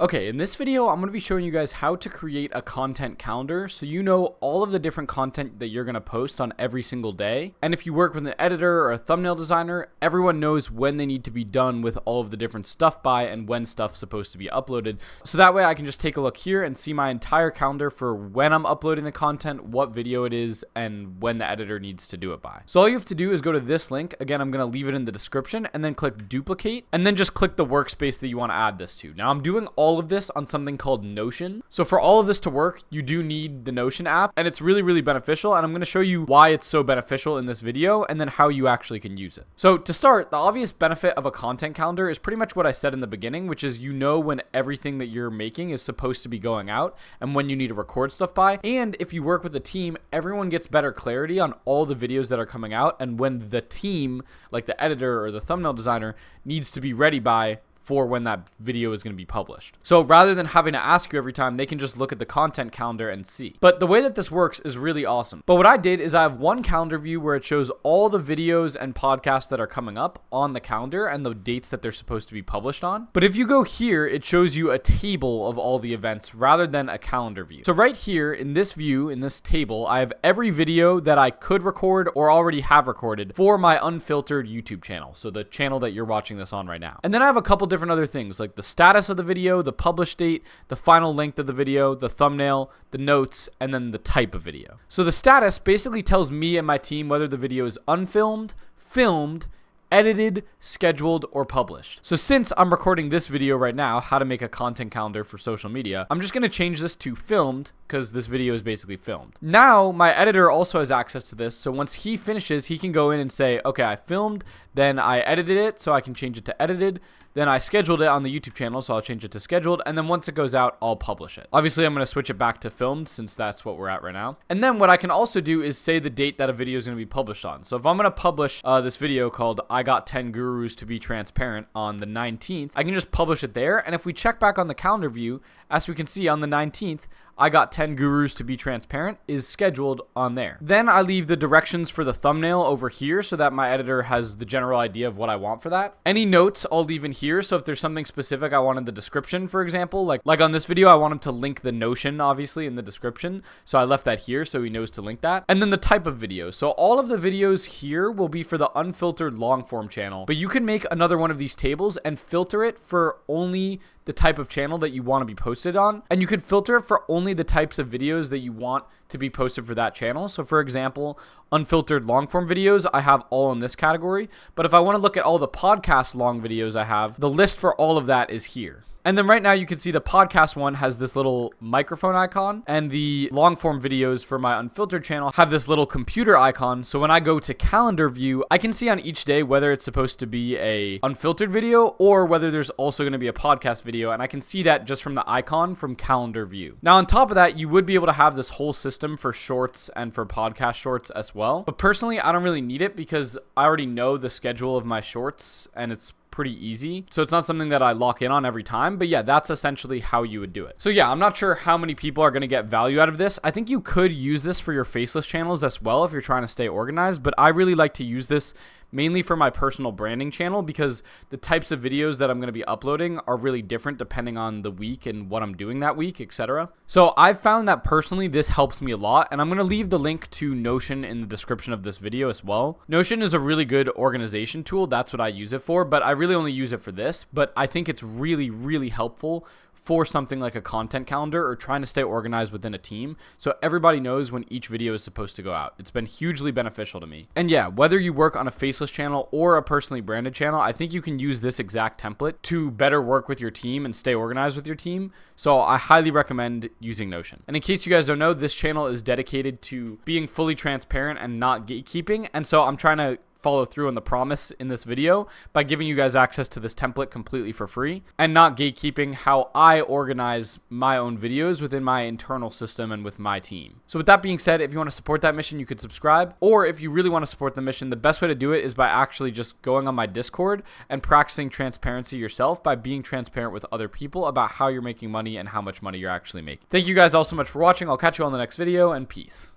Okay, in this video, I'm going to be showing you guys how to create a content calendar so you know all of the different content that you're going to post on every single day. And if you work with an editor or a thumbnail designer, everyone knows when they need to be done with all of the different stuff by and when stuff's supposed to be uploaded. So that way I can just take a look here and see my entire calendar for when I'm uploading the content, what video it is, and when the editor needs to do it by. So all you have to do is go to this link. Again, I'm going to leave it in the description, and then click duplicate, and then just click the workspace that you want to add this to. Now I'm doing all of this on something called Notion. So for all of this to work, you do need the Notion app, and it's really beneficial, and I'm going to show you why it's so beneficial in this video and then how you actually can use it. So to start, the obvious benefit of a content calendar is pretty much what I said in the beginning, which is you know when everything that you're making is supposed to be going out and when you need to record stuff by. And if you work with a team, everyone gets better clarity on all the videos that are coming out and when the team, like the editor or the thumbnail designer, needs to be ready by for when that video is going to be published. So rather than having to ask you every time, they can just look at the content calendar and see. But the way that this works is really awesome. But what I did is I have one calendar view where it shows all the videos and podcasts that are coming up on the calendar and the dates that they're supposed to be published on. But if you go here, it shows you a table of all the events rather than a calendar view. So right here in this view, in this table, I have every video that I could record or already have recorded for my unfiltered YouTube channel. So the channel that you're watching this on right now. And then I have a couple different other things like the status of the video, the published date, the final length of the video, the thumbnail, the notes, and then the type of video. So the status basically tells me and my team whether the video is unfilmed, filmed, edited, scheduled, or published. So since I'm recording this video right now, how to make a content calendar for social media, I'm just going to change this to filmed because this video is basically filmed. Now my editor also has access to this, so once he finishes, he can go in and say, okay, I filmed, then I edited it, so I can change it to edited, then I scheduled it on the YouTube channel, so I'll change it to scheduled, and then once it goes out, I'll publish it. Obviously, I'm going to switch it back to filmed since that's what we're at right now. And then what I can also do is say the date that a video is going to be published on. So if I'm going to publish this video called I Got 10 Gurus to Be Transparent on the 19th, I can just publish it there. And if we check back on the calendar view, as we can see on the 19th, I Got 10 Gurus to Be Transparent is scheduled on there. Then I leave the directions for the thumbnail over here so that my editor has the general idea of what I want for that. Any notes I'll leave in here, so if there's something specific I want in the description, for example, like on this video, I want him to link the Notion, obviously, in the description, so I left that here so he knows to link that. And then the type of video. So all of the videos here will be for the unfiltered long form channel, but you can make another one of these tables and filter it for only the type of channel that you want to be posted on, and you could filter it for only the types of videos that you want to be posted for that channel. So for example, unfiltered long form videos, I have all in this category, but if I want to look at all the podcast long videos I have, the list for all of that is here. And then right now you can see the podcast one has this little microphone icon, and the long form videos for my unfiltered channel have this little computer icon. So when I go to calendar view, I can see on each day whether it's supposed to be a unfiltered video or whether there's also going to be a podcast video. And I can see that just from the icon from calendar view. Now on top of that, you would be able to have this whole system for shorts and for podcast shorts as well. But personally, I don't really need it because I already know the schedule of my shorts and it's pretty easy. So it's not something that I lock in on every time, but yeah, that's essentially how you would do it. So yeah, I'm not sure how many people are going to get value out of this. I think you could use this for your faceless channels as well if you're trying to stay organized, but I really like to use this mainly for my personal branding channel because the types of videos that I'm going to be uploading are really different depending on the week and what I'm doing that week, etc. So I've found that personally this helps me a lot, and I'm going to leave the link to Notion in the description of this video as well. Notion is a really good organization tool. That's what I use it for, but I really only use it for this, but I think it's really helpful for something like a content calendar or trying to stay organized within a team so everybody knows when each video is supposed to go out. It's been hugely beneficial to me. And yeah, whether you work on a faceless channel or a personally branded channel, I think you can use this exact template to better work with your team and stay organized with your team. So I highly recommend using Notion. And in case you guys don't know, this channel is dedicated to being fully transparent and not gatekeeping. And so I'm trying to follow through on the promise in this video by giving you guys access to this template completely for free and not gatekeeping how I organize my own videos within my internal system and with my team. So with that being said, if you want to support that mission, you could subscribe, or if you really want to support the mission, the best way to do it is by actually just going on my Discord and practicing transparency yourself by being transparent with other people about how you're making money and how much money you're actually making. Thank you guys all so much for watching. I'll catch you on the next video, and peace.